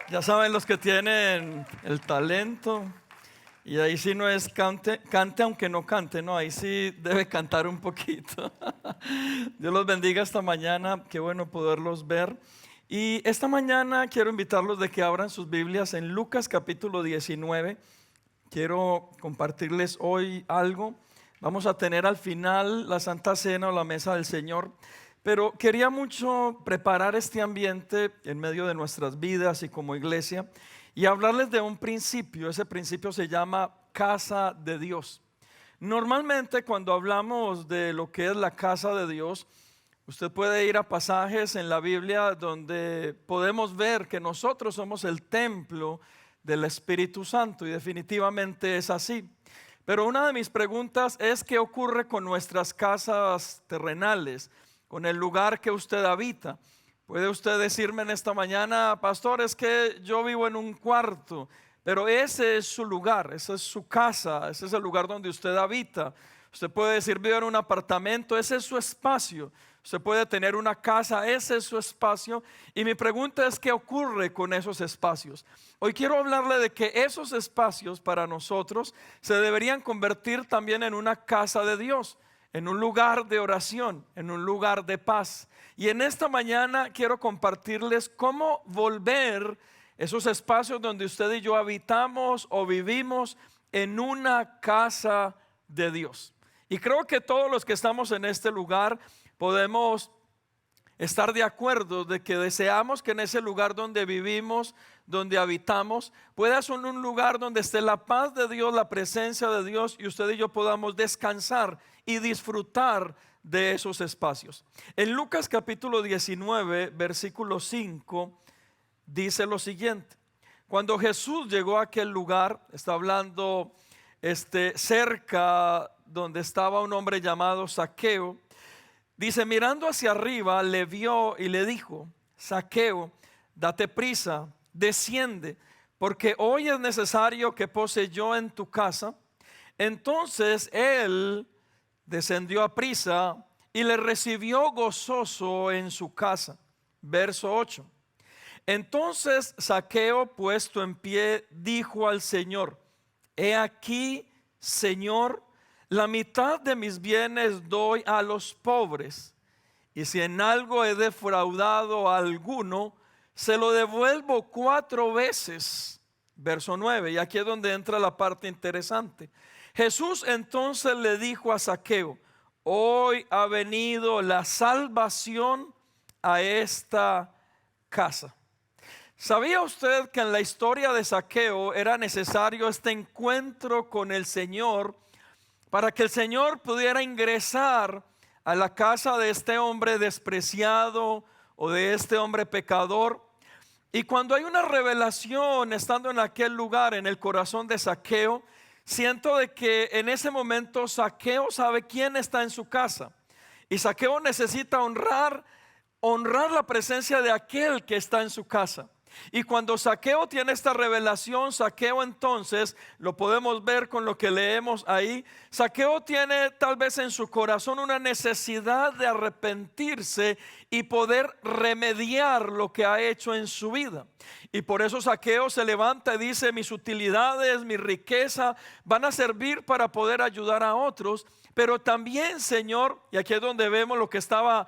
Ya saben los que tienen el talento. Y ahí sí no es cante, cante aunque no cante, no, ahí sí debe cantar un poquito. Dios los bendiga esta mañana, qué bueno poderlos ver. Y esta mañana quiero invitarlos de que abran sus Biblias en Lucas capítulo 19. Quiero compartirles hoy algo. Vamos a tener al final la Santa Cena o la Mesa del Señor. Pero quería mucho preparar este ambiente en medio de nuestras vidas y como iglesia y hablarles de un principio. Ese principio se llama casa de Dios. Normalmente cuando hablamos de lo que es la casa de Dios, usted puede ir a pasajes en la Biblia donde podemos ver que nosotros somos el templo del Espíritu Santo y definitivamente es así. Pero una de mis preguntas es ¿qué ocurre con nuestras casas terrenales? Con el lugar que usted habita. Puede usted decirme en esta mañana, pastor, es que yo vivo en un cuarto, pero ese es su lugar, esa es su casa, ese es el lugar donde usted habita. Usted puede decir, vivo en un apartamento, ese es su espacio. Usted puede tener una casa, ese es su espacio. Y mi pregunta es, ¿qué ocurre con esos espacios? Hoy quiero hablarle de que esos espacios para nosotros se deberían convertir también en una casa de Dios, en un lugar de oración, en un lugar de paz. Y en esta mañana quiero compartirles cómo volver esos espacios donde usted y yo habitamos o vivimos en una casa de Dios. Y creo que todos los que estamos en este lugar podemos estar de acuerdo de que deseamos que en ese lugar donde vivimos, donde habitamos, pueda ser un lugar donde esté la paz de Dios, la presencia de Dios y usted y yo podamos descansar y disfrutar de esos espacios. En Lucas capítulo 19, versículo 5, dice lo siguiente: cuando Jesús llegó a aquel lugar, está hablando cerca donde estaba un hombre llamado Zaqueo. Dice, mirando hacia arriba, le vio y le dijo, Zaqueo, date prisa, desciende, porque hoy es necesario que pose yo en tu casa. Entonces él descendió a prisa y le recibió gozoso en su casa. Verso 8. Entonces Zaqueo, puesto en pie, dijo al Señor, he aquí, Señor, la mitad de mis bienes doy a los pobres, y si en algo he defraudado a alguno, se lo devuelvo 4 veces. Verso 9, y aquí es donde entra la parte interesante. Jesús entonces le dijo a Zaqueo, hoy ha venido la salvación a esta casa. ¿Sabía usted que en la historia de Zaqueo era necesario este encuentro con el Señor para que el Señor pudiera ingresar a la casa de este hombre despreciado o de este hombre pecador? Y cuando hay una revelación estando en aquel lugar, en el corazón de Zaqueo, siento de que en ese momento Zaqueo sabe quién está en su casa. Y Zaqueo necesita honrar la presencia de aquel que está en su casa. Y cuando Zaqueo tiene esta revelación, Zaqueo entonces, lo podemos ver con lo que leemos ahí, Zaqueo tiene tal vez en su corazón una necesidad de arrepentirse y poder remediar lo que ha hecho en su vida. Y por eso Zaqueo se levanta y dice, mis utilidades, mi riqueza van a servir para poder ayudar a otros. Pero también, Señor, y aquí es donde vemos lo que estaba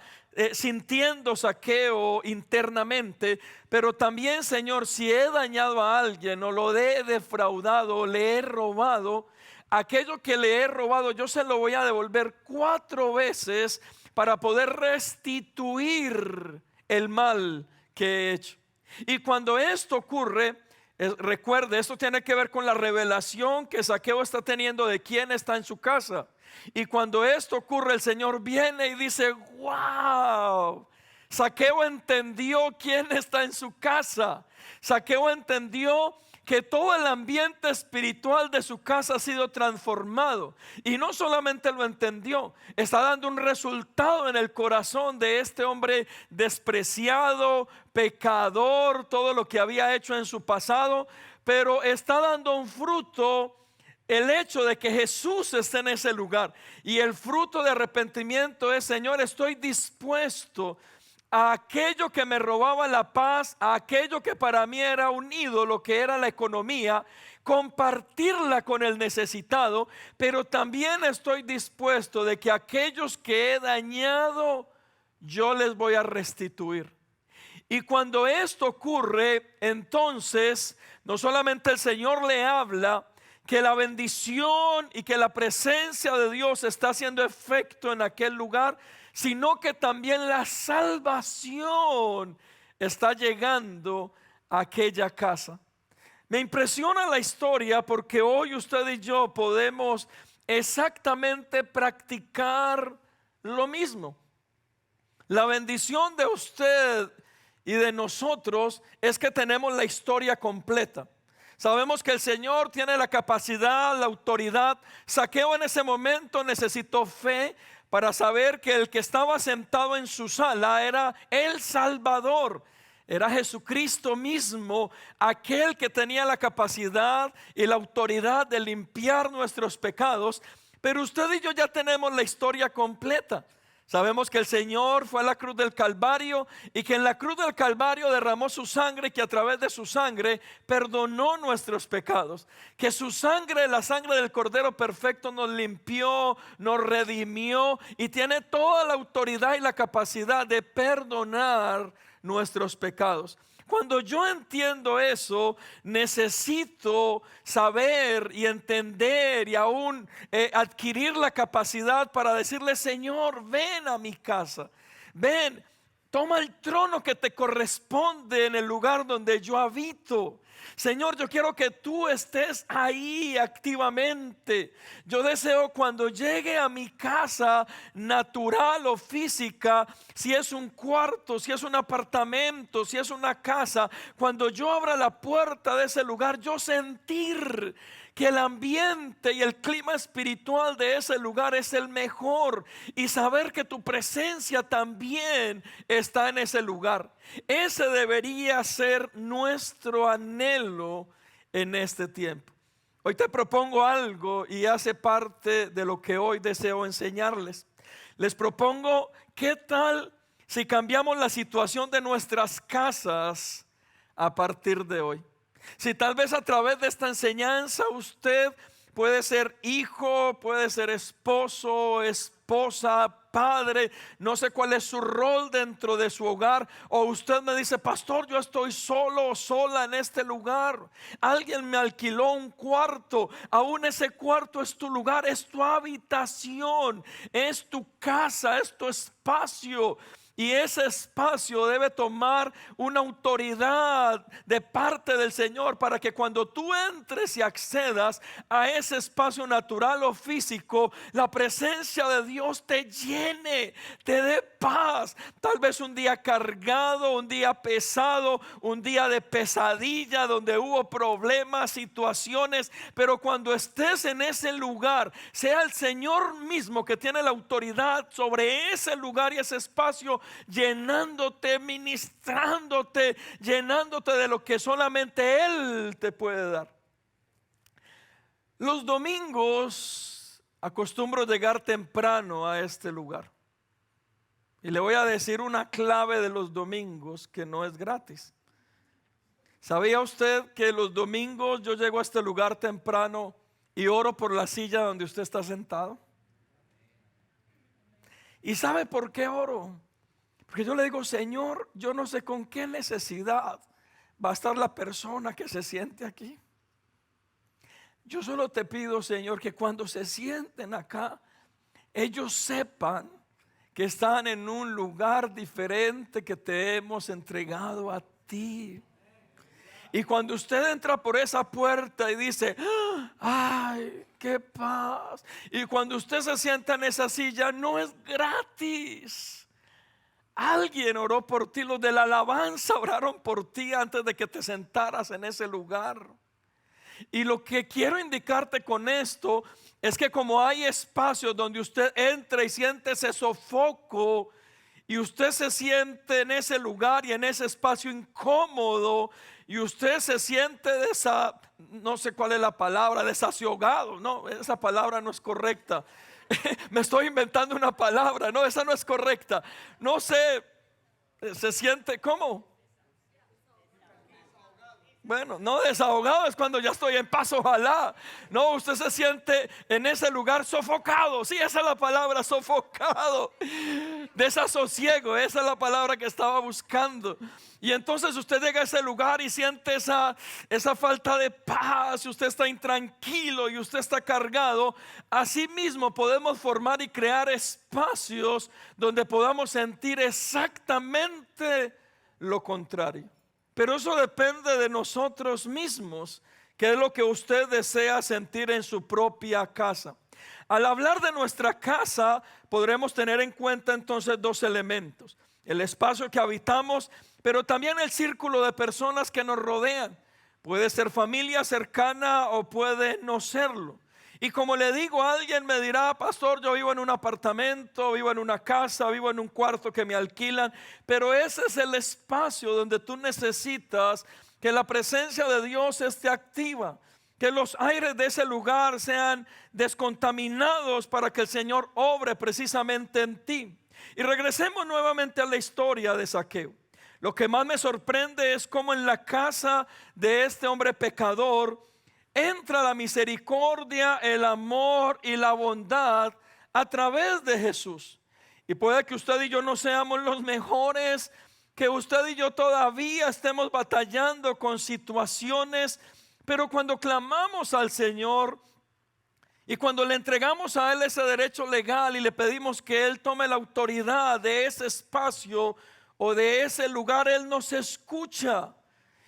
sintiendo Zaqueo internamente, pero también, Señor, si he dañado a alguien o lo he defraudado o le he robado, aquello que le he robado yo se lo voy a devolver 4 veces para poder restituir el mal que he hecho. Y cuando esto ocurre, recuerde, esto tiene que ver con la revelación que Zaqueo está teniendo de quién está en su casa. Y cuando esto ocurre, el Señor viene y dice, wow, Zaqueo entendió quién está en su casa. Zaqueo entendió que todo el ambiente espiritual de su casa ha sido transformado. Y no solamente lo entendió, está dando un resultado en el corazón de este hombre despreciado, pecador, todo lo que había hecho en su pasado, pero está dando un fruto. El hecho de que Jesús esté en ese lugar y el fruto de arrepentimiento es, Señor, estoy dispuesto a aquello que me robaba la paz, a aquello que para mí era un ídolo, que era la economía, compartirla con el necesitado, pero también estoy dispuesto de que aquellos que he dañado, yo les voy a restituir. Y cuando esto ocurre, entonces no solamente el Señor le habla que la bendición y que la presencia de Dios está haciendo efecto en aquel lugar, sino que también la salvación está llegando a aquella casa. Me impresiona la historia porque hoy usted y yo podemos exactamente practicar lo mismo. La bendición de usted y de nosotros es que tenemos la historia completa. Sabemos que el Señor tiene la capacidad, la autoridad. Zaqueo en ese momento necesitó fe para saber que el que estaba sentado en su sala era el Salvador. Era Jesucristo mismo, aquel que tenía la capacidad y la autoridad de limpiar nuestros pecados. Pero usted y yo ya tenemos la historia completa. Sabemos que el Señor fue a la cruz del Calvario y que en la cruz del Calvario derramó su sangre, y que a través de su sangre perdonó nuestros pecados. Que su sangre, la sangre del Cordero Perfecto, nos limpió, nos redimió y tiene toda la autoridad y la capacidad de perdonar nuestros pecados. Cuando yo entiendo eso, necesito saber y entender y aún adquirir la capacidad para decirle: Señor, ven a mi casa, ven, toma el trono que te corresponde en el lugar donde yo habito. Señor, yo quiero que tú estés ahí activamente. Yo deseo cuando llegue a mi casa natural o física, si es un cuarto, si es un apartamento, si es una casa, cuando yo abra la puerta de ese lugar, yo sentir que el ambiente y el clima espiritual de ese lugar es el mejor, y saber que tu presencia también está en ese lugar. Ese debería ser nuestro anhelo en este tiempo. Hoy te propongo algo y hace parte de lo que hoy deseo enseñarles. Les propongo: ¿qué tal si cambiamos la situación de nuestras casas a partir de hoy? Si tal vez a través de esta enseñanza usted puede ser hijo, puede ser esposo, esposa, padre, no sé cuál es su rol dentro de su hogar, o usted me dice: pastor, yo estoy solo o sola en este lugar, alguien me alquiló un cuarto, aún ese cuarto es tu lugar, es tu habitación, es tu casa, es tu espacio. Y ese espacio debe tomar una autoridad de parte del Señor, para que cuando tú entres y accedas a ese espacio natural o físico, la presencia de Dios te llene, te dé paz. Tal vez un día cargado, un día pesado, un día de pesadilla donde hubo problemas, situaciones, pero cuando estés en ese lugar, sea el Señor mismo que tiene la autoridad sobre ese lugar y ese espacio, llenándote, ministrándote, llenándote de lo que solamente Él te puede dar. Los domingos acostumbro llegar temprano a este lugar, y le voy a decir una clave de los domingos que no es gratis. ¿Sabía usted que los domingos yo llego a este lugar temprano y oro por la silla donde usted está sentado? ¿Y sabe por qué oro? Porque yo le digo: Señor, yo no sé con qué necesidad va a estar la persona que se siente aquí. Yo solo te pido, Señor, que cuando se sienten acá, ellos sepan que están en un lugar diferente que te hemos entregado a ti. Y cuando usted entra por esa puerta y dice: ay, qué paz. Y cuando usted se sienta en esa silla, no es gratis. Alguien oró por ti, los de la alabanza oraron por ti antes de que te sentaras en ese lugar. Y lo que quiero indicarte con esto es que como hay espacios donde usted entra y siente ese sofoco, y usted se siente en ese lugar y en ese espacio incómodo, y usted se siente no sé cuál es la palabra, desasiogado. No, esa palabra no es correcta. Me estoy inventando una palabra, no, esa no es correcta. No sé, Se siente, ¿cómo? Bueno, no, desahogado es cuando ya estoy en paz, ojalá. No, usted se siente en ese lugar sofocado. Sí, esa es la palabra, sofocado. Desasosiego, esa es la palabra que estaba buscando. Y entonces usted llega a ese lugar y siente esa falta de paz, y usted está intranquilo y usted está cargado. Así mismo podemos formar y crear espacios donde podamos sentir exactamente lo contrario. Pero eso depende de nosotros mismos, que es lo que usted desea sentir en su propia casa. Al hablar de nuestra casa, podremos tener en cuenta entonces dos elementos: el espacio que habitamos, pero también el círculo de personas que nos rodean. Puede ser familia cercana o puede no serlo. Y como le digo, alguien me dirá: pastor, yo vivo en un apartamento, vivo en una casa, vivo en un cuarto que me alquilan. Pero ese es el espacio donde tú necesitas que la presencia de Dios esté activa, que los aires de ese lugar sean descontaminados para que el Señor obre precisamente en ti. Y regresemos nuevamente a la historia de Zaqueo. Lo que más me sorprende es cómo en la casa de este hombre pecador entra la misericordia, el amor y la bondad a través de Jesús. Y puede que usted y yo no seamos los mejores, que usted y yo todavía estemos batallando con situaciones, pero cuando clamamos al Señor y cuando le entregamos a Él ese derecho legal y le pedimos que Él tome la autoridad de ese espacio o de ese lugar, Él nos escucha.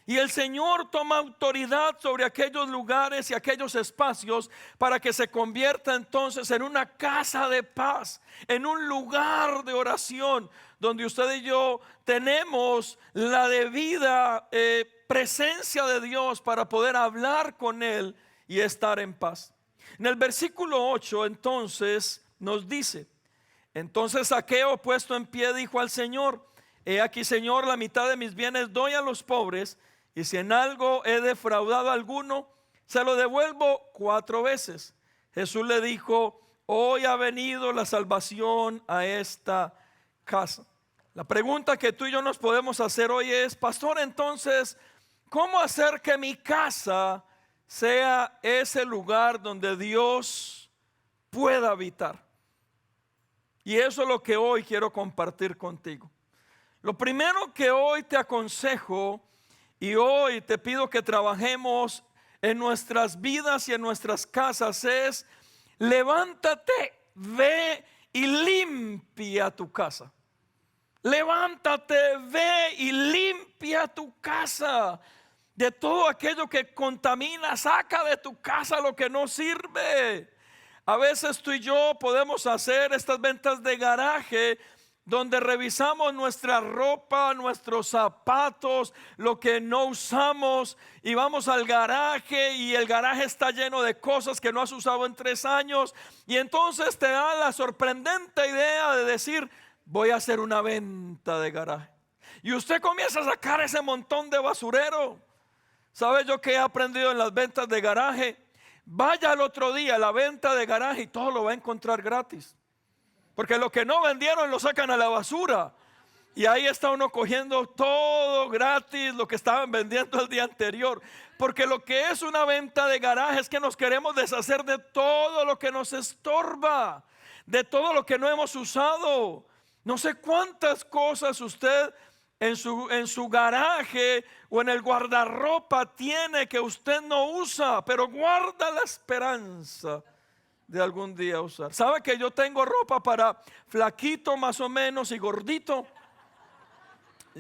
Y el Señor toma autoridad sobre aquellos lugares y aquellos espacios para que se convierta entonces en una casa de paz, en un lugar de oración donde usted y yo tenemos la debida presencia de Dios para poder hablar con Él y estar en paz. En el versículo 8 entonces nos dice: entonces Zaqueo, puesto en pie, dijo al Señor: he aquí, Señor, la mitad de mis bienes doy a los pobres, y si en algo he defraudado a alguno, se lo devuelvo 4 veces. Jesús le dijo: hoy ha venido la salvación a esta casa. La pregunta que tú y yo nos podemos hacer hoy es: pastor, entonces, ¿cómo hacer que mi casa sea ese lugar donde Dios pueda habitar? Y eso es lo que hoy quiero compartir contigo. Lo primero que hoy te aconsejo y hoy te pido que trabajemos en nuestras vidas y en nuestras casas es: levántate, ve y limpia tu casa. Levántate, ve y limpia tu casa de todo aquello que contamina. Saca de tu casa lo que no sirve. A veces tú y yo podemos hacer estas ventas de garaje, donde revisamos nuestra ropa, nuestros zapatos, lo que no usamos, y vamos al garaje y el garaje está lleno de cosas que no has usado en 3 años, y entonces te da la sorprendente idea de decir: voy a hacer una venta de garaje. Y usted comienza a sacar ese montón de basurero. ¿Sabe yo qué he aprendido en las ventas de garaje? Vaya al otro día a la venta de garaje y todo lo va a encontrar gratis. Porque lo que no vendieron lo sacan a la basura. Y ahí está uno cogiendo todo gratis, lo que estaban vendiendo el día anterior. Porque lo que es una venta de garaje es que nos queremos deshacer de todo lo que nos estorba, de todo lo que no hemos usado. No sé cuántas cosas usted en su garaje o en el guardarropa tiene que usted no usa, pero guarda la esperanza de algún día usar. ¿Sabe que yo tengo ropa para flaquito más o menos y gordito?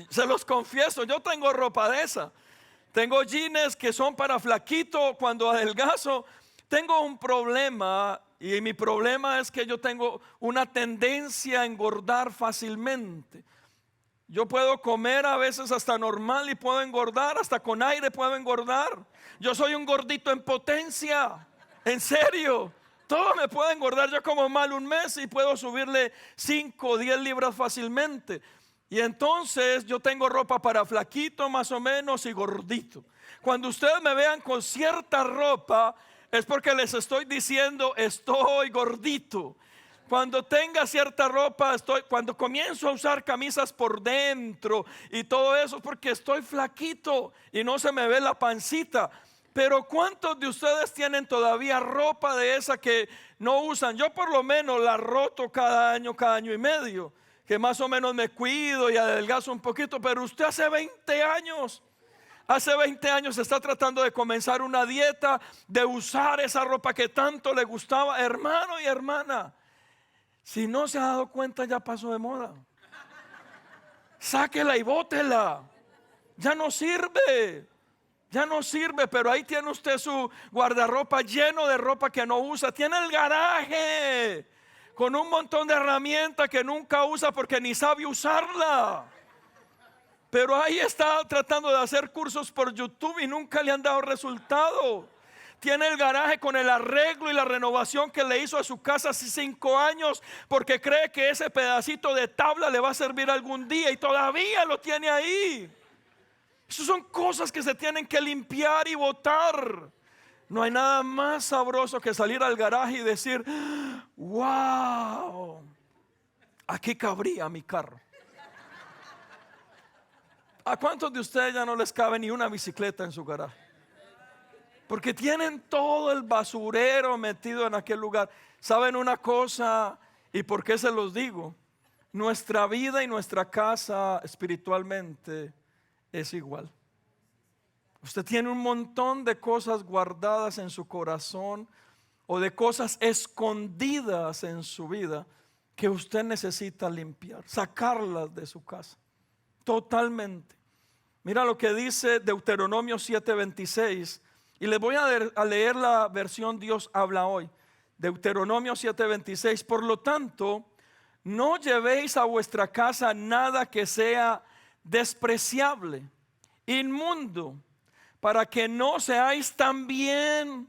Se los confieso, yo tengo ropa de esa. Tengo jeans que son para flaquito. Cuando adelgazo tengo un problema, y mi problema es que yo tengo una tendencia a engordar fácilmente. Yo puedo comer a veces hasta normal y puedo engordar, hasta con aire puedo engordar. Yo soy un gordito en potencia, en serio. Todo me puede engordar. Yo como mal un mes y puedo subirle 5 o 10 libras fácilmente. Y entonces yo tengo ropa para flaquito más o menos y gordito. Cuando ustedes me vean con cierta ropa, es porque les estoy diciendo: estoy gordito. Cuando tenga cierta ropa, cuando comienzo a usar camisas por dentro y todo eso, porque estoy flaquito y no se me ve la pancita. Pero ¿cuántos de ustedes tienen todavía ropa de esa que no usan? Yo por lo menos la roto cada año y medio, que más o menos me cuido y adelgazo un poquito. Pero usted hace 20 años está tratando de comenzar una dieta, de usar esa ropa que tanto le gustaba. Hermano y hermana, si no se ha dado cuenta, ya pasó de moda. Sáquela y bótela. Ya no sirve. Ya no sirve, pero ahí tiene usted su guardarropa lleno de ropa que no usa. Tiene el garaje con un montón de herramientas que nunca usa porque ni sabe usarla. Pero ahí está tratando de hacer cursos por YouTube y nunca le han dado resultado. Tiene el garaje con el arreglo y la renovación que le hizo a su casa hace 5 años porque cree que ese pedacito de tabla le va a servir algún día y todavía lo tiene ahí. Esas son cosas que se tienen que limpiar y botar. No hay nada más sabroso que salir al garaje y decir: wow, aquí cabría mi carro. ¿A cuántos de ustedes ya no les cabe ni una bicicleta en su garaje? Porque tienen todo el basurero metido en aquel lugar. ¿Saben una cosa? ¿Y por qué se los digo? Nuestra vida y nuestra casa espiritualmente es igual. Usted tiene un montón de cosas guardadas en su corazón o de cosas escondidas en su vida que usted necesita limpiar, sacarlas de su casa. Totalmente. Mira lo que dice Deuteronomio 7:26. Y les voy a leer la versión Dios habla hoy. Deuteronomio 7:26. Por lo tanto, no llevéis a vuestra casa nada que sea despreciable, inmundo, para que no seáis también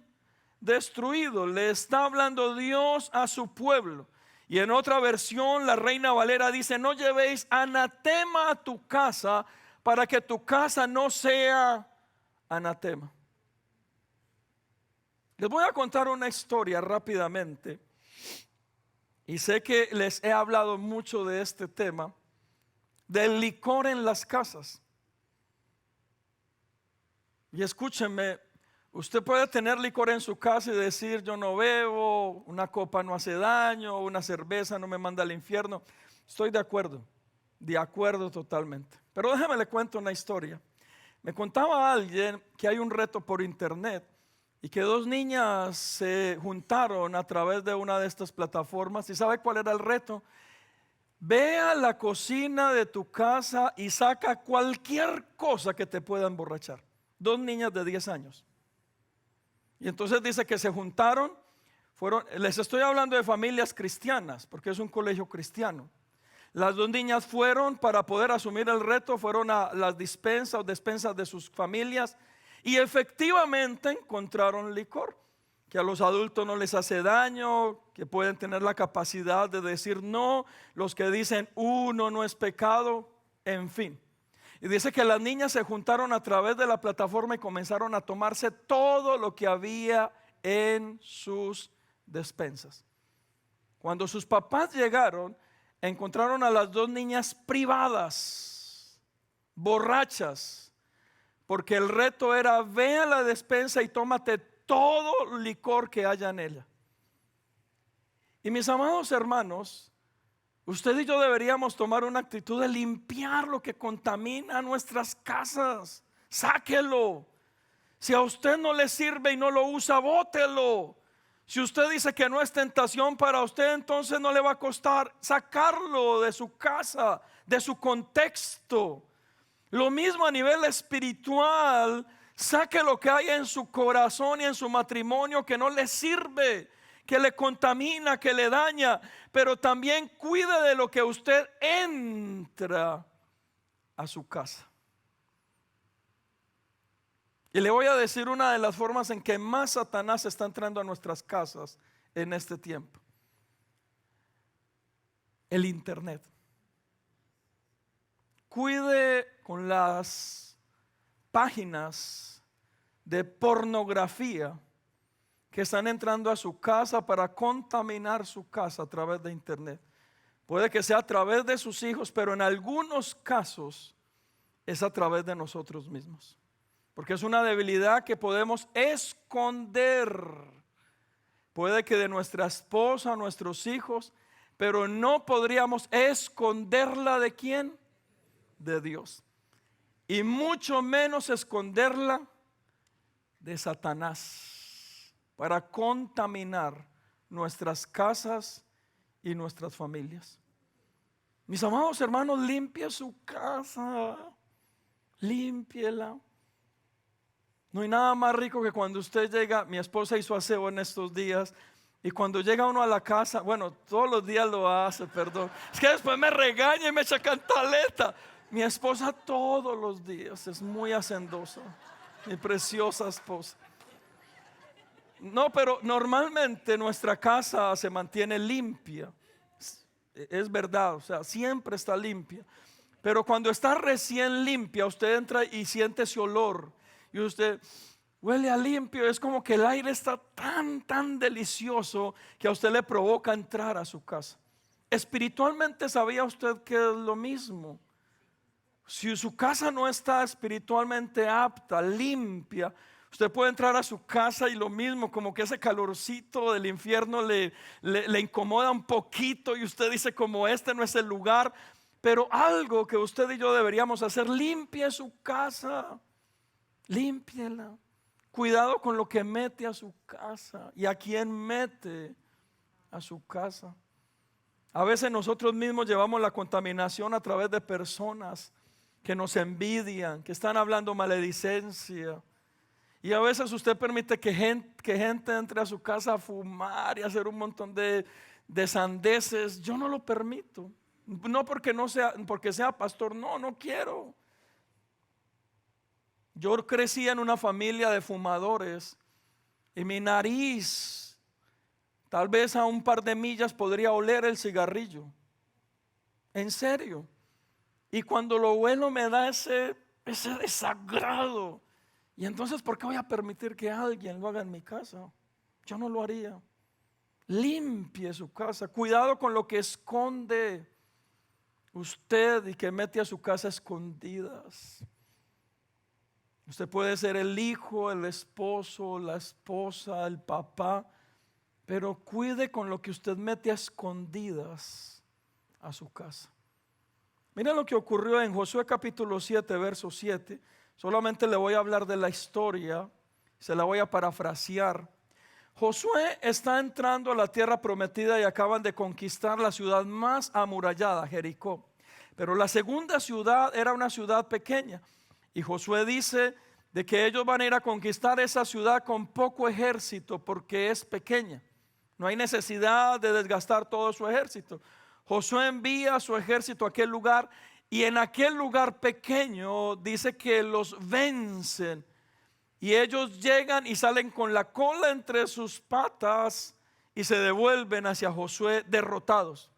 destruidos. Le está hablando Dios a su pueblo. Y en otra versión, la Reina Valera dice: no llevéis anatema a tu casa, para que tu casa no sea anatema. Les voy a contar una historia rápidamente. Y sé que les he hablado mucho de este tema, del licor en las casas. Y escúchenme, usted puede tener licor en su casa y decir: yo no bebo, una copa no hace daño, una cerveza no me manda al infierno. Estoy de acuerdo totalmente. Pero déjeme le cuento una historia. Me contaba alguien que hay un reto por internet y que 2 niñas se juntaron a través de una de estas plataformas. ¿Y sabe cuál era el reto? Ve a la cocina de tu casa y saca cualquier cosa que te pueda emborrachar. 2 niñas de 10 años. Y entonces dice que se juntaron, les estoy hablando de familias cristianas, porque es un colegio cristiano. Las 2 niñas fueron para poder asumir el reto, fueron a las despensas de sus familias y efectivamente encontraron licor, que a los adultos no les hace daño, que pueden tener la capacidad de decir no, los que dicen uno no es pecado, en fin. Y dice que las niñas se juntaron a través de la plataforma y comenzaron a tomarse todo lo que había en sus despensas. Cuando sus papás llegaron, encontraron a las 2 niñas privadas, borrachas, porque el reto era: ve a la despensa y tómate todo el licor que haya en ella. Y mis amados hermanos, usted y yo deberíamos tomar una actitud de limpiar lo que contamina nuestras casas. Sáquelo. Si a usted no le sirve y no lo usa, bótelo. Si usted dice que no es tentación para usted, entonces no le va a costar sacarlo de su casa, de su contexto. Lo mismo a nivel espiritual. Saque lo que hay en su corazón y en su matrimonio que no le sirve, que le contamina, que le daña. Pero también cuide de lo que usted entra a su casa. Y le voy a decir una de las formas en que más Satanás está entrando a nuestras casas en este tiempo: el internet. Cuide con las páginas de pornografía que están entrando a su casa para contaminar su casa a través de internet. Puede que sea a través de sus hijos, pero en algunos casos es a través de nosotros mismos. Porque es una debilidad que podemos esconder. Puede que de nuestra esposa, nuestros hijos, pero no podríamos esconderla ¿de quién? De Dios. Y mucho menos esconderla de Satanás para contaminar nuestras casas y nuestras familias. Mis amados hermanos, limpie su casa, límpiela. No hay nada más rico que cuando usted llega. Mi esposa hizo aseo en estos días, y cuando llega uno a la casa, bueno, todos los días lo hace, perdón, es que después me regaña y me echa cantaleta. Mi esposa todos los días es muy hacendosa, mi preciosa esposa. No, pero normalmente nuestra casa se mantiene limpia. Es verdad, o sea, siempre está limpia. Pero cuando está recién limpia, usted entra y siente ese olor. Y usted huele a limpio. Es como que el aire está tan delicioso que a usted le provoca entrar a su casa. Espiritualmente, ¿sabía usted que es lo mismo? Si su casa no está espiritualmente apta, limpia, usted puede entrar a su casa y lo mismo, como que ese calorcito del infierno le incomoda un poquito, y usted dice, como este no es el lugar. Pero algo que usted y yo deberíamos hacer: limpie su casa, límpiela. Cuidado con lo que mete a su casa y a quién mete a su casa. A veces nosotros mismos llevamos la contaminación a través de personas que nos envidian, que están hablando maledicencia. Y a veces usted permite que gente entre a su casa a fumar y a hacer un montón de sandeces. Yo no lo permito. No porque sea pastor, no quiero. Yo crecí en una familia de fumadores y mi nariz tal vez a un par de millas podría oler el cigarrillo. En serio. Y cuando lo huelo me da ese desagrado. Y entonces, ¿por qué voy a permitir que alguien lo haga en mi casa? Yo no lo haría. Limpie su casa. Cuidado con lo que esconde usted y que mete a su casa escondidas. Usted puede ser el hijo, el esposo, la esposa, el papá, pero cuide con lo que usted mete a escondidas a su casa. Miren lo que ocurrió en Josué capítulo 7, verso 7. Solamente le voy a hablar de la historia, se la voy a parafrasear. Josué está entrando a la tierra prometida y acaban de conquistar la ciudad más amurallada, Jericó. Pero la segunda ciudad era una ciudad pequeña. Y Josué dice de que ellos van a ir a conquistar esa ciudad con poco ejército porque es pequeña. No hay necesidad de desgastar todo su ejército. Josué envía su ejército a aquel lugar, y en aquel lugar pequeño dice que los vencen. Y ellos llegan y salen con la cola entre sus patas y se devuelven hacia Josué derrotados.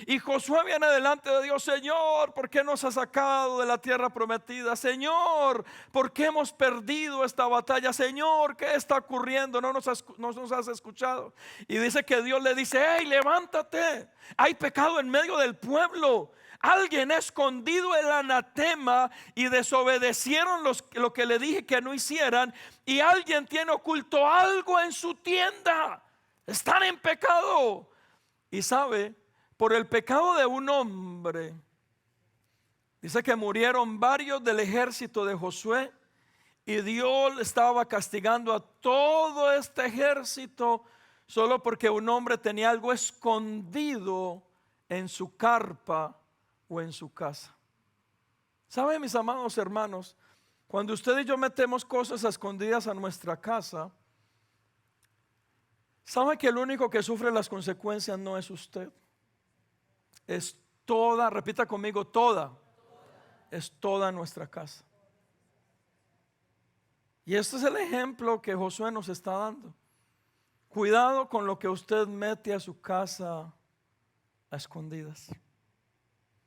Y Josué viene delante de Dios: Señor, ¿por qué nos has sacado de la tierra prometida? Señor, ¿por qué hemos perdido esta batalla? Señor, ¿qué está ocurriendo? No nos has escuchado. Y dice que Dios le dice: hey, levántate, hay pecado en medio del pueblo. Alguien ha escondido el anatema y desobedecieron lo que le dije que no hicieran, y alguien tiene oculto algo en su tienda. Están en pecado. Y sabe, por el pecado de un hombre, dice que murieron varios del ejército de Josué, y Dios estaba castigando a todo este ejército solo porque un hombre tenía algo escondido en su carpa o en su casa. ¿Saben, mis amados hermanos? Cuando usted y yo metemos cosas escondidas a nuestra casa, ¿sabe que el único que sufre las consecuencias no es usted? Es toda, repita conmigo, toda. Es toda nuestra casa. Y este es el ejemplo que Josué nos está dando. Cuidado con lo que usted mete a su casa a escondidas.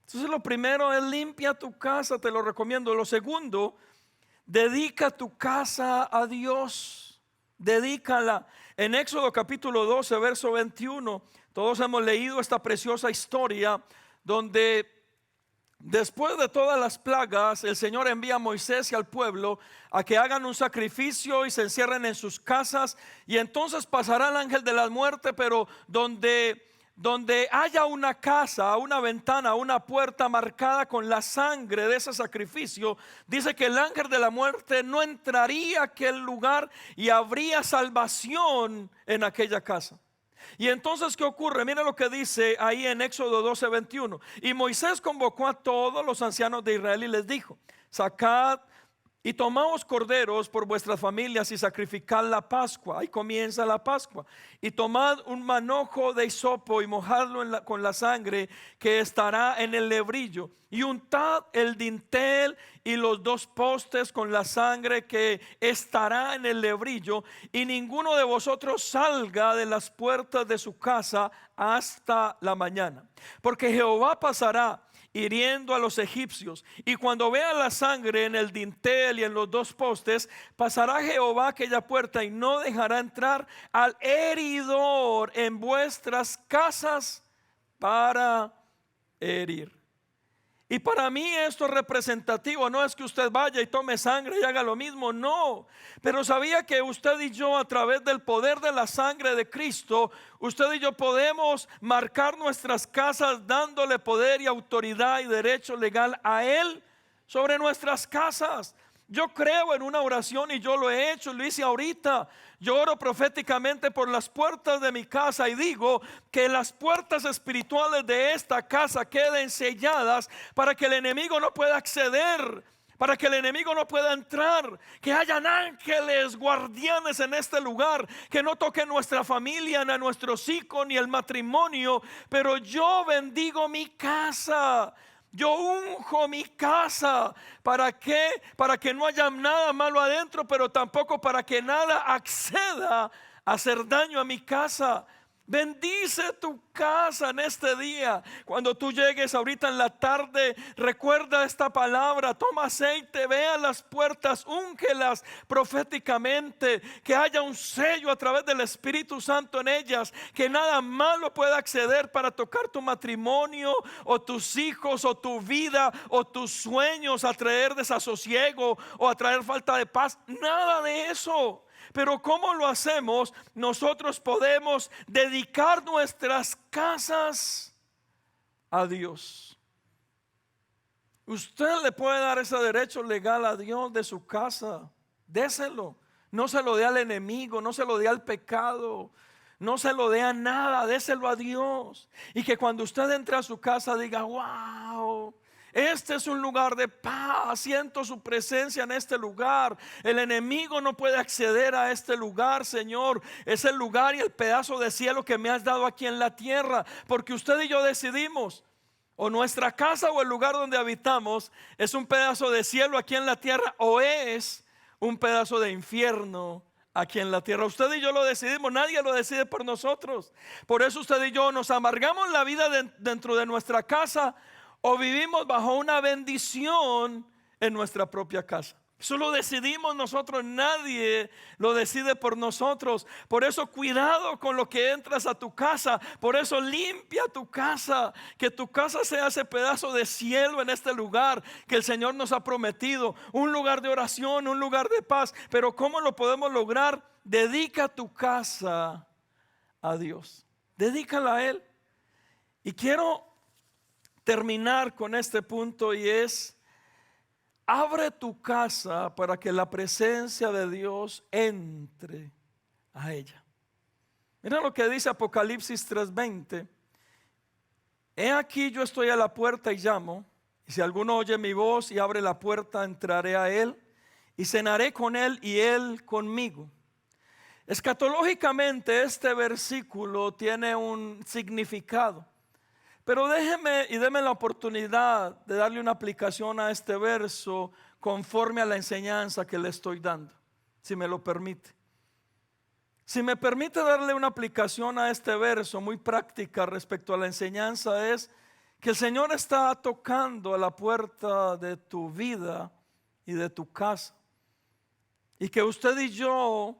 Entonces, lo primero es: limpia tu casa, te lo recomiendo. Lo segundo, dedica tu casa a Dios. Dedícala. En Éxodo capítulo 12, verso 21, todos hemos leído esta preciosa historia donde después de todas las plagas, el Señor envía a Moisés y al pueblo a que hagan un sacrificio y se encierren en sus casas. Y entonces pasará el ángel de la muerte, pero donde haya una casa, una ventana, una puerta marcada con la sangre de ese sacrificio, dice que el ángel de la muerte no entraría a aquel lugar y habría salvación en aquella casa. Y entonces, ¿qué ocurre? Mira lo que dice ahí en Éxodo 12, 21. Y Moisés convocó a todos los ancianos de Israel y les dijo: sacad y tomaos corderos por vuestras familias y sacrificad la Pascua. Ahí comienza la Pascua. Y tomad un manojo de hisopo y mojadlo con la sangre que estará en el lebrillo. Y untad el dintel y los dos postes con la sangre que estará en el lebrillo. Y ninguno de vosotros salga de las puertas de su casa hasta la mañana. Porque Jehová pasará hiriendo a los egipcios, y cuando vea la sangre en el dintel y en los dos postes, pasará Jehová aquella puerta y no dejará entrar al heridor en vuestras casas para herir. Y para mí esto es representativo. No es que usted vaya y tome sangre y haga lo mismo, no. Pero sabía que usted y yo, a través del poder de la sangre de Cristo, usted y yo podemos marcar nuestras casas dándole poder y autoridad y derecho legal a Él sobre nuestras casas. Yo creo en una oración y yo lo he hecho, lo hice ahorita. Yo oro proféticamente por las puertas de mi casa y digo que las puertas espirituales de esta casa queden selladas para que el enemigo no pueda acceder, para que el enemigo no pueda entrar, que hayan ángeles guardianes en este lugar, que no toquen nuestra familia, ni a nuestros hijos, ni el matrimonio. Pero yo bendigo mi casa. Yo unjo mi casa. ¿Para qué? Para que no haya nada malo adentro, pero tampoco para que nada acceda a hacer daño a mi casa. Bendice tu casa en este día. Cuando tú llegues ahorita en la tarde, recuerda esta palabra. Toma aceite, vea las puertas, úngelas proféticamente, que haya un sello a través del Espíritu Santo en ellas, que nada malo pueda acceder para tocar tu matrimonio o tus hijos o tu vida o tus sueños, a traer desasosiego o a traer falta de paz. Nada de eso. Pero ¿cómo lo hacemos? Nosotros podemos dedicar nuestras casas a Dios. Usted le puede dar ese derecho legal a Dios de su casa. Déselo. No se lo dé al enemigo, no se lo dé al pecado, no se lo dé a nada, déselo a Dios. Y que cuando usted entre a su casa diga: wow, este es un lugar de paz, siento su presencia en este lugar. El enemigo no puede acceder a este lugar, Señor. Es el lugar y el pedazo de cielo que me has dado aquí en la tierra. Porque usted y yo decidimos, o nuestra casa o el lugar donde habitamos es un pedazo de cielo aquí en la tierra, o es un pedazo de infierno aquí en la tierra. Usted y yo lo decidimos, nadie lo decide por nosotros. Por eso usted y yo nos amargamos la vida dentro de nuestra casa, o vivimos bajo una bendición en nuestra propia casa. Eso lo decidimos nosotros, nadie lo decide por nosotros. Por eso cuidado con lo que entras a tu casa. Por eso limpia tu casa, que tu casa sea ese pedazo de cielo en este lugar que el Señor nos ha prometido. Un lugar de oración, un lugar de paz. Pero ¿cómo lo podemos lograr? Dedica tu casa a Dios. Dedícala a Él. Y quiero terminar con este punto, y es: abre tu casa para que la presencia de Dios entre a ella. Mira lo que dice Apocalipsis 3:20. He aquí, yo estoy a la puerta y llamo, y si alguno oye mi voz y abre la puerta, entraré a él y cenaré con él y él conmigo. Escatológicamente este versículo tiene un significado. Pero déjeme y deme la oportunidad de darle una aplicación a este verso conforme a la enseñanza que le estoy dando, si me lo permite. Si me permite darle una aplicación a este verso muy práctica respecto a la enseñanza, es que el Señor está tocando a la puerta de tu vida y de tu casa, y que usted y yo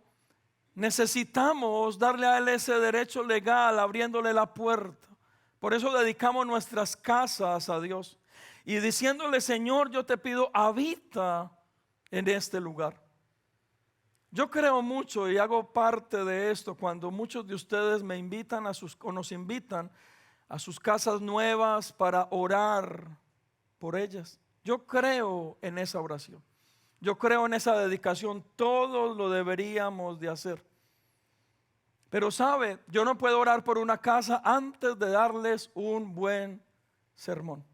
Necesitamos darle a Él ese derecho legal, abriéndole la puerta. Por eso dedicamos nuestras casas a Dios y diciéndole: Señor, yo te pido, habita en este lugar. Yo creo mucho y hago parte de esto cuando muchos de ustedes me invitan o nos invitan a sus casas nuevas para orar por ellas. Yo creo en esa oración. Yo creo en esa dedicación. Todos lo deberíamos de hacer. Pero sabe, yo no puedo orar por una casa antes de darles un buen sermón.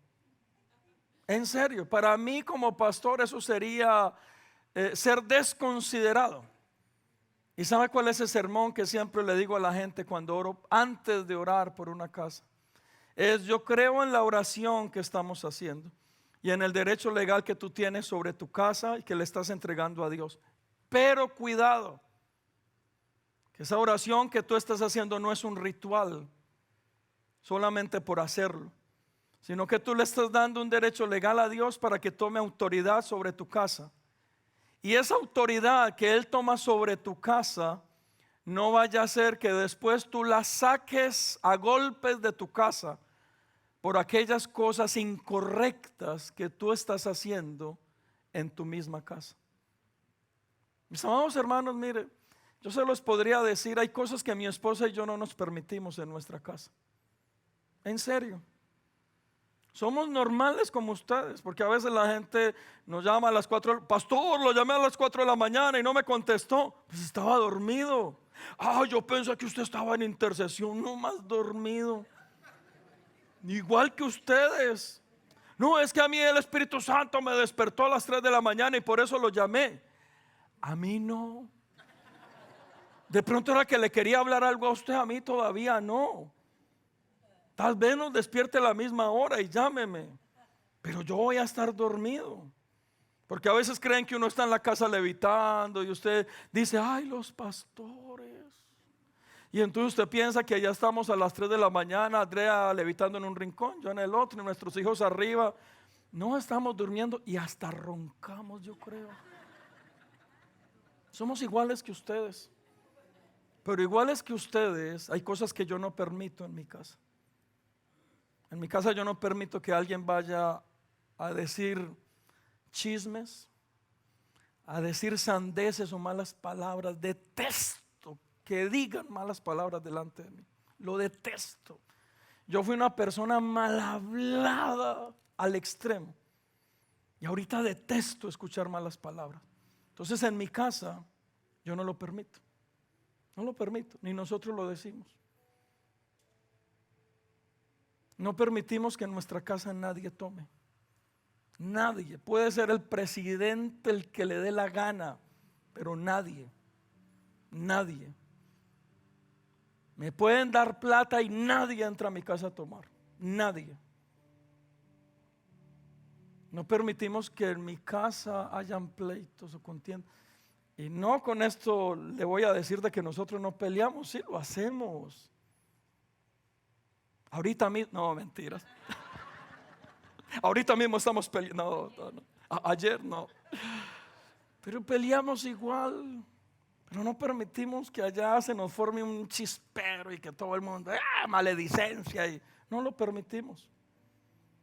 En serio, para mí como pastor eso sería ser desconsiderado. ¿Y sabe cuál es el sermón que siempre le digo a la gente cuando oro, antes de orar por una casa? Es: yo creo en la oración que estamos haciendo y en el derecho legal que tú tienes sobre tu casa y que le estás entregando a Dios. Pero cuidado, que esa oración que tú estás haciendo no es un ritual solamente por hacerlo, sino que tú le estás dando un derecho legal a Dios para que tome autoridad sobre tu casa. Y esa autoridad que Él toma sobre tu casa no vaya a ser que después tú la saques a golpes de tu casa por aquellas cosas incorrectas que tú estás haciendo en tu misma casa. Mis amados hermanos, mire, yo se los podría decir, hay cosas que mi esposa y yo no nos permitimos en nuestra casa. En serio. Somos normales como ustedes, porque a veces la gente nos llama a las 4. Pastor, lo llamé a las 4 de la mañana y no me contestó. Pues estaba dormido. Yo pensé que usted estaba en intercesión. No, más dormido. Igual que ustedes. No, es que a mí el Espíritu Santo me despertó a las 3 de la mañana y por eso lo llamé. A mí no. De pronto era que le quería hablar algo a usted, a mí todavía no. Tal vez nos despierte a la misma hora y llámeme, pero yo voy a estar dormido. Porque a veces creen que uno está en la casa levitando y usted dice: ay, los pastores. Y entonces usted piensa que ya estamos a las 3 de la mañana, Andrea levitando en un rincón, yo en el otro, y nuestros hijos arriba. No, estamos durmiendo y hasta roncamos, yo creo. Somos iguales que ustedes. Pero iguales que ustedes, hay cosas que yo no permito en mi casa. En mi casa yo no permito que alguien vaya a decir chismes, a decir sandeces o malas palabras. Detesto que digan malas palabras delante de mí. Lo detesto. Yo fui una persona mal hablada al extremo. Y ahorita detesto escuchar malas palabras. Entonces en mi casa yo no lo permito. No lo permito, ni nosotros lo decimos. No permitimos que en nuestra casa nadie tome. Nadie. Puede ser el presidente el que le dé la gana, pero nadie. Nadie. Me pueden dar plata y nadie entra a mi casa a tomar. Nadie. No permitimos que en mi casa hayan pleitos o contiendas. Y no con esto le voy a decir de que nosotros no peleamos. Sí, lo hacemos. Ahorita mismo, no, mentiras. Ahorita mismo estamos peleando. No. Ayer no. Pero peleamos igual. Pero no permitimos que allá se nos forme un chispero y que todo el mundo, maledicencia. Y no lo permitimos.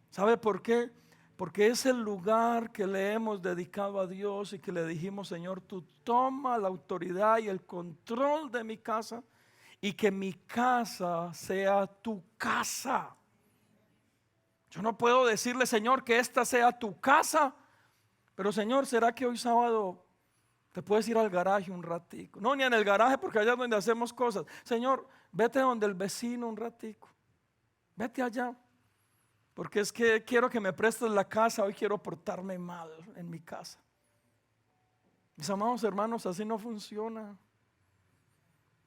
¿Sabe por qué? Porque es el lugar que le hemos dedicado a Dios y que le dijimos: Señor, tú toma la autoridad y el control de mi casa y que mi casa sea tu casa. Yo no puedo decirle: Señor, que esta sea tu casa, pero Señor, ¿será que hoy sábado te puedes ir al garaje un ratico? No, ni en el garaje, porque allá es donde hacemos cosas. Señor, vete donde el vecino un ratico. Vete allá. Porque es que quiero que me prestes la casa. Hoy quiero portarme mal en mi casa. Mis amados hermanos, así no funciona.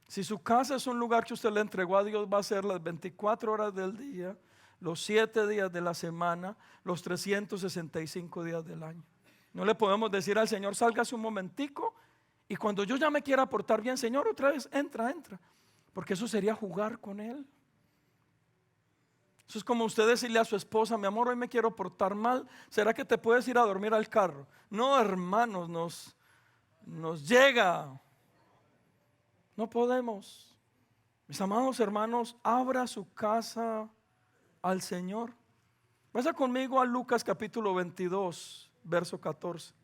Si su casa es un lugar que usted le entregó a Dios, va a ser las 24 horas del día, los 7 días de la semana, los 365 días del año. No le podemos decir al Señor: sálgase un momentico, y cuando yo ya me quiera portar bien, Señor, otra vez entra. Porque eso sería jugar con Él. Eso es como usted decirle a su esposa: mi amor, hoy me quiero portar mal, ¿será que te puedes ir a dormir al carro? No, hermanos, nos llega. No podemos. Mis amados hermanos, abra su casa al Señor. Vaya conmigo a Lucas capítulo 22, verso 14.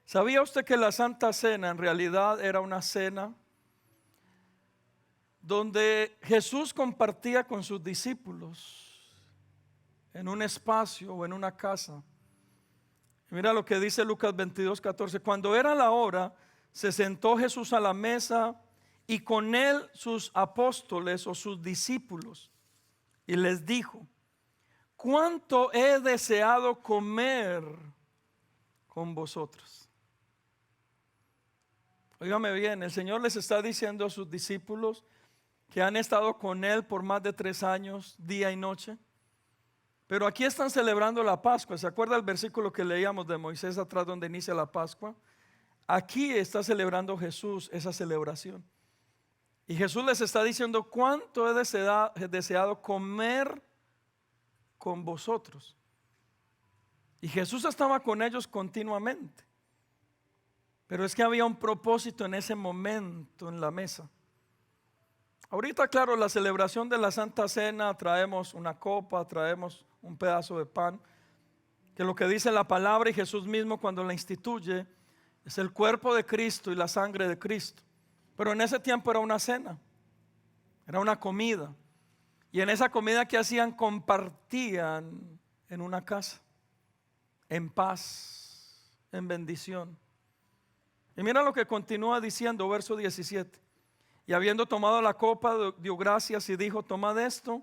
¿Sabía usted que la Santa Cena en realidad era una cena donde Jesús compartía con sus discípulos en un espacio o en una casa? Mira lo que dice Lucas 22, 14. Cuando era la hora, se sentó Jesús a la mesa y con él sus apóstoles o sus discípulos, y les dijo: cuánto he deseado comer con vosotros. Óigame bien, el Señor les está diciendo a sus discípulos que han estado con él por más de 3 años, día y noche. Pero aquí están celebrando la Pascua. ¿Se acuerda el versículo que leíamos de Moisés atrás donde inicia la Pascua? Aquí está celebrando Jesús esa celebración. Y Jesús les está diciendo: cuánto he deseado comer con vosotros. Y Jesús estaba con ellos continuamente. Pero es que había un propósito en ese momento en la mesa. Ahorita, claro, la celebración de la Santa Cena, traemos una copa, traemos un pedazo de pan, que lo que dice la palabra y Jesús mismo cuando la instituye es el cuerpo de Cristo y la sangre de Cristo. Pero en ese tiempo era una cena, era una comida. Y en esa comida que hacían, compartían en una casa, en paz, en bendición. Y mira lo que continúa diciendo, verso 17. Y habiendo tomado la copa, dio gracias y dijo: tomad esto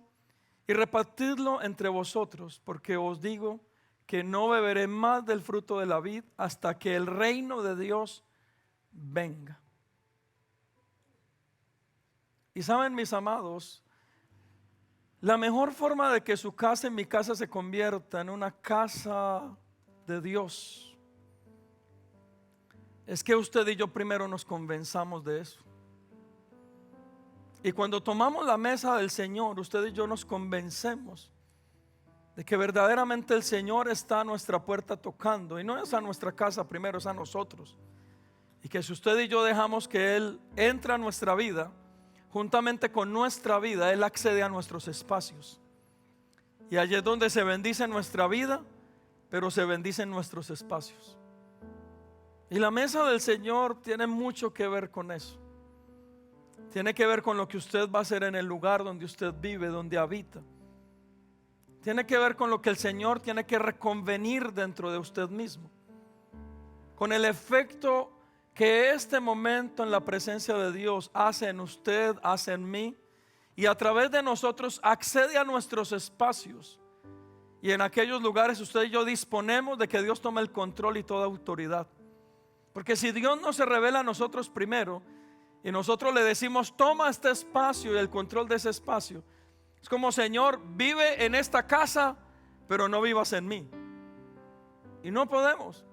y repartidlo entre vosotros, porque os digo que no beberé más del fruto de la vid hasta que el reino de Dios venga. Y saben, mis amados, la mejor forma de que su casa y mi casa se convierta en una casa de Dios es que usted y yo primero nos convenzamos de eso. Y cuando tomamos la mesa del Señor, usted y yo nos convencemos de que verdaderamente el Señor está a nuestra puerta tocando. Y no es a nuestra casa primero, es a nosotros. Y que si usted y yo dejamos que Él entre a nuestra vida, juntamente con nuestra vida, Él accede a nuestros espacios. Y allí es donde se bendice nuestra vida, pero se bendicen nuestros espacios. Y la mesa del Señor tiene mucho que ver con eso. Tiene que ver con lo que usted va a hacer en el lugar donde usted vive, donde habita. Tiene que ver con lo que el Señor tiene que reconvenir dentro de usted mismo. Con el efecto que este momento en la presencia de Dios hace en usted, hace en mí. Y a través de nosotros accede a nuestros espacios. Y en aquellos lugares usted y yo disponemos de que Dios tome el control y toda autoridad. Porque si Dios no se revela a nosotros primero y nosotros le decimos: toma este espacio y el control de ese espacio, es como: Señor, vive en esta casa, pero no vivas en mí. Y no podemos.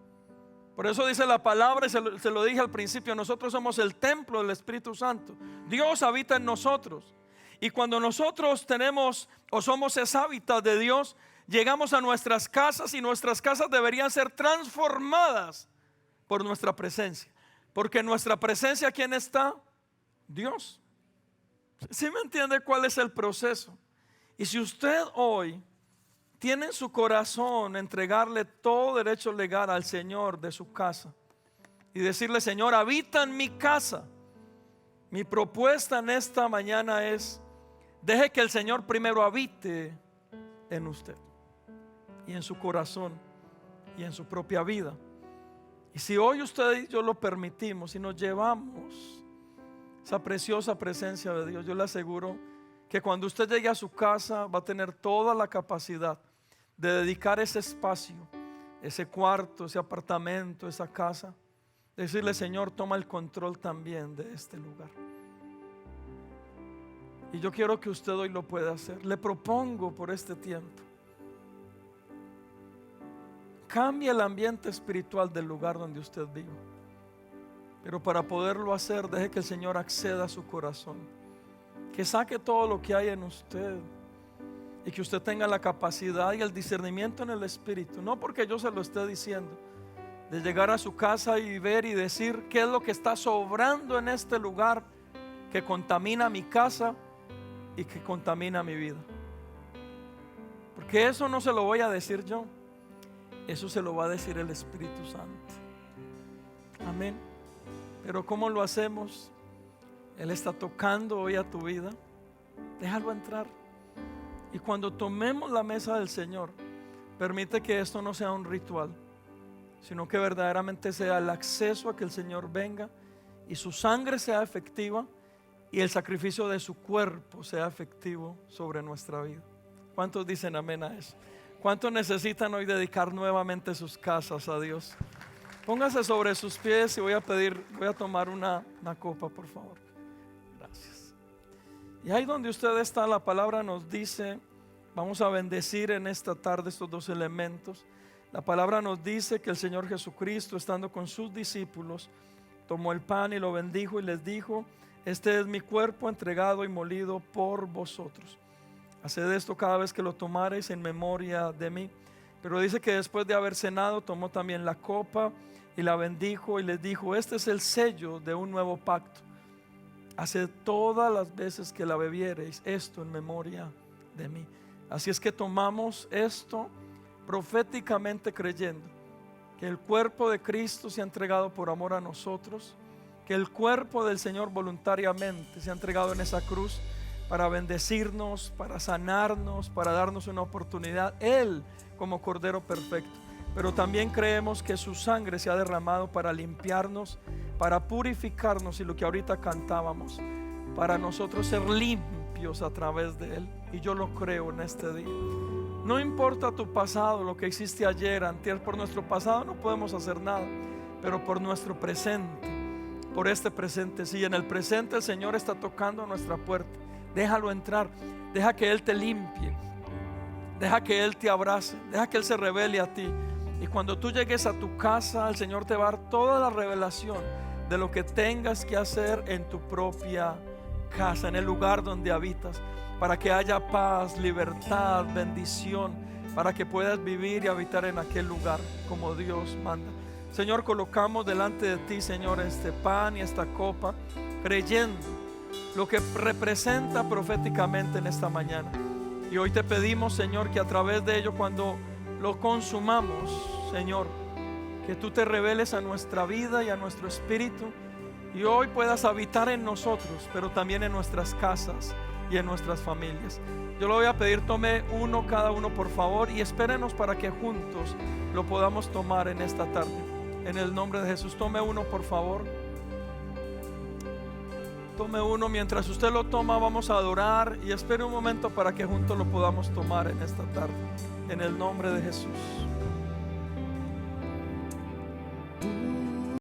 Por eso dice la palabra, y se lo dije al principio, nosotros somos el templo del Espíritu Santo. Dios habita en nosotros. Y cuando nosotros tenemos o somos ese hábitat de Dios, llegamos a nuestras casas y nuestras casas deberían ser transformadas por nuestra presencia. Porque en nuestra presencia, ¿quién está? Dios. ¿Sí me entiende cuál es el proceso? Y si usted hoy tiene en su corazón entregarle todo derecho legal al Señor de su casa y decirle: Señor, habita en mi casa, mi propuesta en esta mañana es: deje que el Señor primero habite en usted y en su corazón y en su propia vida. Y si hoy usted y yo lo permitimos y nos llevamos esa preciosa presencia de Dios, yo le aseguro que cuando usted llegue a su casa va a tener toda la capacidad de dedicar ese espacio, ese cuarto, ese apartamento, esa casa, decirle: Señor, toma el control también de este lugar. Y yo quiero que usted hoy lo pueda hacer. Le propongo por este tiempo: cambie el ambiente espiritual del lugar donde usted vive. Pero para poderlo hacer, deje que el Señor acceda a su corazón, que saque todo lo que hay en usted y que usted tenga la capacidad y el discernimiento en el Espíritu. No porque yo se lo esté diciendo, de llegar a su casa y ver y decir qué es lo que está sobrando en este lugar que contamina mi casa y que contamina mi vida. Porque eso no se lo voy a decir yo, eso se lo va a decir el Espíritu Santo. Amén. Pero ¿cómo lo hacemos? Él está tocando hoy a tu vida. Déjalo entrar. Y cuando tomemos la mesa del Señor, permite que esto no sea un ritual, sino que verdaderamente sea el acceso a que el Señor venga y su sangre sea efectiva y el sacrificio de su cuerpo sea efectivo sobre nuestra vida. ¿Cuántos dicen amén a eso? ¿Cuántos necesitan hoy dedicar nuevamente sus casas a Dios? Póngase sobre sus pies y voy a tomar una copa, por favor. Gracias. Y ahí donde usted está, la palabra nos dice, vamos a bendecir en esta tarde estos dos elementos. La palabra nos dice que el Señor Jesucristo, estando con sus discípulos, tomó el pan y lo bendijo y les dijo: este es mi cuerpo entregado y molido por vosotros. Haced esto cada vez que lo tomareis en memoria de mí. Pero dice que después de haber cenado, tomó también la copa y la bendijo y les dijo: este es el sello de un nuevo pacto. Haced todas las veces que la bebiereis esto en memoria de mí. Así es que tomamos esto proféticamente creyendo que el cuerpo de Cristo se ha entregado por amor a nosotros, que el cuerpo del Señor voluntariamente se ha entregado en esa cruz para bendecirnos, para sanarnos, para darnos una oportunidad, Él como Cordero perfecto. Pero también creemos que su sangre se ha derramado para limpiarnos, para purificarnos, y lo que ahorita cantábamos, para nosotros ser limpios a través de Él. Y yo lo creo en este día. No importa tu pasado, lo que hiciste ayer, antier. Por nuestro pasado no podemos hacer nada, pero por nuestro presente, por este presente sí. En el presente el Señor está tocando a nuestra puerta. Déjalo entrar, deja que Él te limpie, deja que Él te abrace, deja que Él se revele a ti. Y cuando tú llegues a tu casa, el Señor te va a dar toda la revelación de lo que tengas que hacer en tu propia casa, en el lugar donde habitas, para que haya paz, libertad, bendición, para que puedas vivir y habitar en aquel lugar como Dios manda. Señor, colocamos delante de ti, Señor, este pan y esta copa, creyendo lo que representa proféticamente en esta mañana. Y hoy te pedimos, Señor, que a través de ello, cuando lo consumamos, Señor, que tú te reveles a nuestra vida y a nuestro espíritu, y hoy puedas habitar en nosotros, pero también en nuestras casas y en nuestras familias. Yo le voy a pedir, tome uno cada uno, por favor, y espérenos para que juntos lo podamos tomar en esta tarde. En el nombre de Jesús, tome uno, por favor. Tome uno. Mientras usted lo toma, vamos a adorar, y espere un momento para que juntos lo podamos tomar en esta tarde. En el nombre de Jesús.